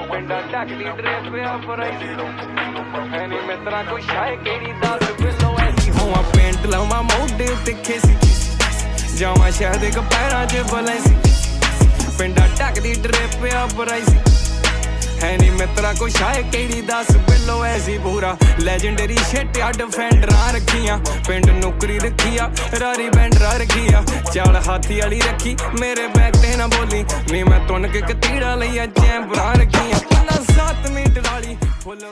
ਪਿੰਡਾਂ ਢੱਕਦੀ ਡਰੇਪਿਆ ਪਰਾਈ ਹੈ ਨੀ ਮਿੱਤਰਾ ਕੋਈ ਸ਼ਾਇ ਕਿਹੜੀ ਦੱਸ ਬਿੱਲੋ ਐਸੀ ਹੋਵਾਂ ਪਿੰਡ ਲਾਵਾਂ ਮੋਢੇ ਉੱਤੇ ਖੇਸੀ ਜਾਵਾਂ ਸ਼ਹਿਰ ਦੇ ਪੈਰਾਂ 'ਚ ਬਲੈਂਸੀ ਪਿੰਡਾਂ ਢੱਕਦੀ ਡਰੇਪਿਆ ਪਰਾਈ ਹੈ ਨੀ ਮਿੱਤਰਾ ਕੋਈ ਸ਼ਾਇ ਕਿਹੜੀ ਦੱਸ ਬਿੱਲੋ ਐਸੀ ਪੂਰਾ ਲੈਜੈਂਡਰੀ ਛੇਟਿਆ ਡਿਫੈਂਡਰਾਂ ਰੱਖੀਆਂ ਪਿੰਡ ਨੌਕਰੀ ਰੱਖੀ ਆ ਰਾਰੀ ਬੈਂਡਰਾ ਰੱਖੀ ਆ ਚਾਲ ਹਾਥੀ ਵਾਲੀ ਰੱਖੀ ਮੇਰੇ ਬੈਗ ਤੇ ਨਾ ਬੋਲੀ ਨੀ ਮੈਂ ਤੁੰਨ ਕੇ ਕਤੀੜਾ ਲਈਆਂ ਚੈਂਬਰਾਂ ਰੱਖੀਆਂ 7 ਮਿੰਟ ਵਾਲੀ ਫੁੱਲ